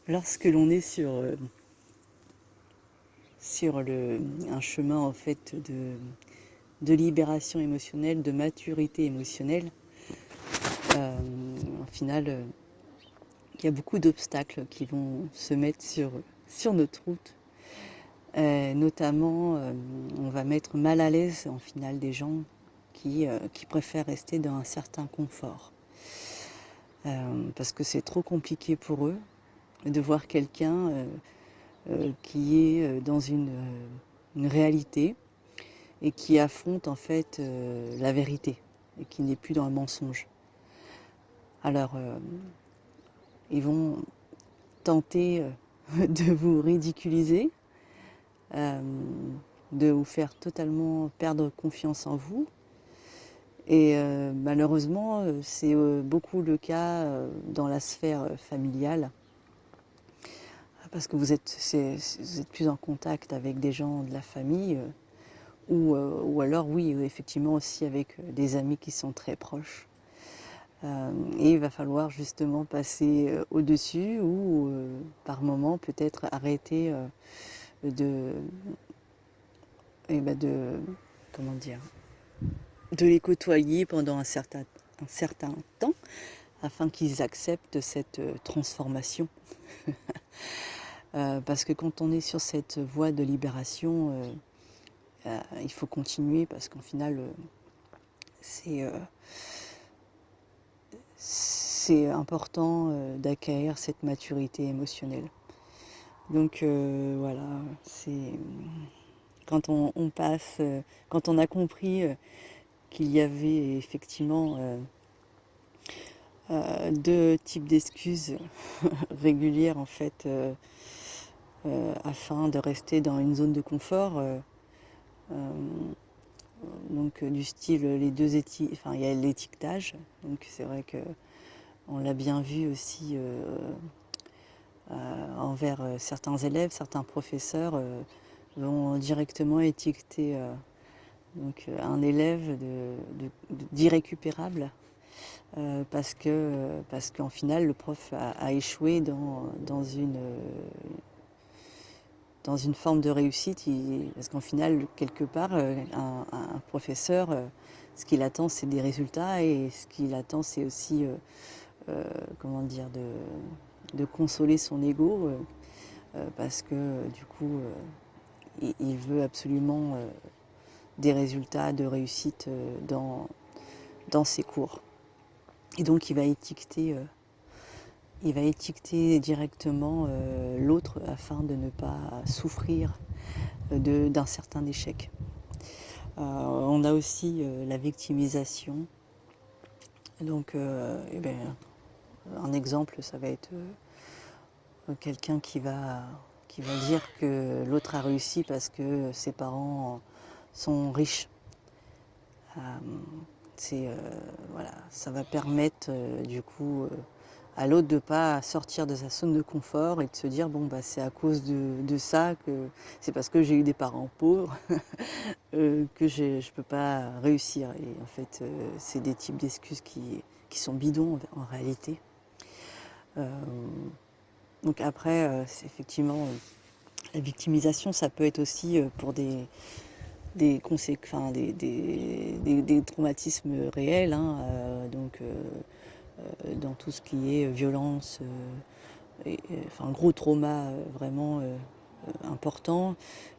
lorsque l'on est sur un chemin en fait de libération émotionnelle, de maturité émotionnelle, au final, il y a beaucoup d'obstacles qui vont se mettre sur notre route. Notamment, on va mettre mal à l'aise en final des gens qui préfèrent rester dans un certain confort. Parce que c'est trop compliqué pour eux de voir quelqu'un qui est dans une réalité et qui affronte en fait la vérité et qui n'est plus dans le mensonge. Alors, ils vont tenter de vous ridiculiser, euh, de vous faire totalement perdre confiance en vous. Et malheureusement, c'est beaucoup le cas dans la sphère familiale, parce que vous êtes plus en contact avec des gens de la famille, ou alors oui, effectivement aussi avec des amis qui sont très proches. Et il va falloir justement passer au-dessus ou par moment peut-être arrêter de, eh ben comment dire, de les côtoyer pendant un certain temps afin qu'ils acceptent cette transformation. Parce que quand on est sur cette voie de libération, il faut continuer parce qu'en final, c'est c'est important d'acquérir cette maturité émotionnelle. Donc voilà, c'est quand on passe, quand on a compris qu'il y avait effectivement deux types d'excuses régulières en fait, afin de rester dans une zone de confort. Donc du style les deux enfin il y a l'étiquetage, donc c'est vrai que on l'a bien vu aussi envers certains élèves, certains professeurs vont directement étiqueter donc un élève d'irrécupérable parce qu'en final le prof a échoué dans une forme de réussite, parce qu'en final, quelque part, un professeur, ce qu'il attend, c'est des résultats, et ce qu'il attend, c'est aussi, comment dire, de consoler son ego, parce que du coup, il veut absolument des résultats de réussite dans ses cours. Et donc, il va étiqueter directement l'autre afin de ne pas souffrir d'un certain échec. On a aussi la victimisation. Donc, eh ben, un exemple, ça va être quelqu'un qui va dire que l'autre a réussi parce que ses parents sont riches. Voilà, ça va permettre du coup à l'autre de ne pas sortir de sa zone de confort et de se dire bon bah c'est à cause de ça, que c'est parce que j'ai eu des parents pauvres que je ne peux pas réussir. Et en fait c'est des types d'excuses qui sont bidons en réalité. Euh, donc après c'est effectivement la victimisation, ça peut être aussi pour des conséquences, enfin, des traumatismes réels, hein, donc dans tout ce qui est violence, enfin gros trauma vraiment important.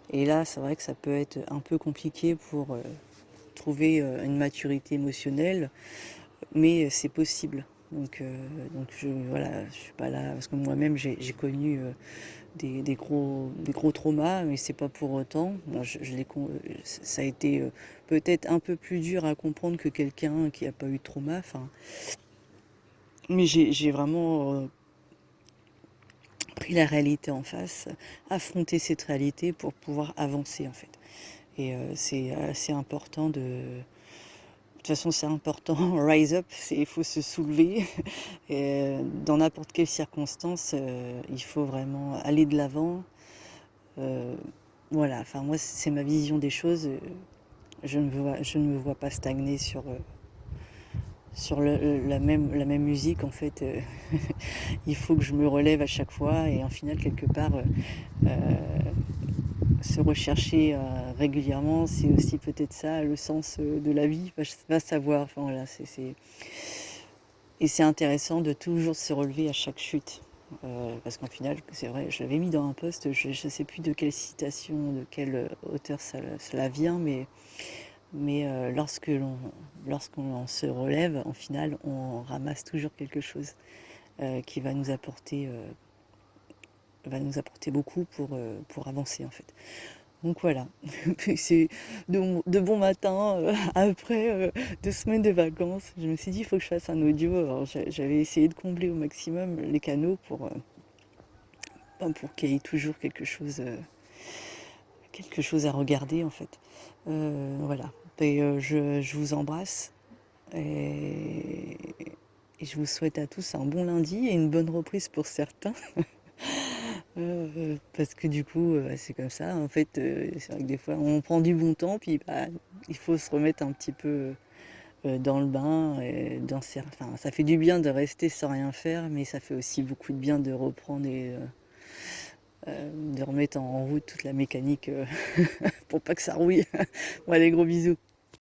Et là, c'est vrai que ça peut être un peu compliqué pour trouver une maturité émotionnelle, mais c'est possible. Donc voilà, je suis pas là parce que moi-même j'ai connu des gros traumas, mais c'est pas pour autant. Bon, ça a été peut-être un peu plus dur à comprendre que quelqu'un qui n'a pas eu de trauma. Enfin, mais j'ai vraiment pris la réalité en face, affronter cette réalité pour pouvoir avancer en fait. Et c'est assez important de toute façon, c'est important, rise up, il faut se soulever. Et dans n'importe quelle circonstance, il faut vraiment aller de l'avant. Euh, voilà, enfin moi c'est ma vision des choses. Je ne me vois pas stagner sur la même musique, en fait, il faut que je me relève à chaque fois et en final, quelque part, se rechercher régulièrement, c'est aussi peut-être ça le sens de la vie, va savoir. Enfin voilà, et c'est intéressant de toujours se relever à chaque chute. Parce qu'en final, c'est vrai, je l'avais mis dans un post, je ne sais plus de quelle citation, de quel auteur cela vient, mais lorsqu'on se relève, en final, on ramasse toujours quelque chose qui va nous apporter beaucoup pour avancer en fait. Donc voilà, c'est de bon matin, après 2 semaines de vacances, je me suis dit il faut que je fasse un audio. Alors j'avais essayé de combler au maximum les canaux pour qu'il y ait toujours quelque chose à regarder en fait. Voilà, et je vous embrasse et, et je vous souhaite à tous un bon lundi et une bonne reprise pour certains. Parce que du coup, c'est comme ça. En fait, c'est vrai que des fois, on prend du bon temps, puis bah, il faut se remettre un petit peu dans le bain. Et enfin, ça fait du bien de rester sans rien faire, mais ça fait aussi beaucoup de bien de reprendre et de remettre en route toute la mécanique pour pas que ça rouille. Bon, allez, gros bisous.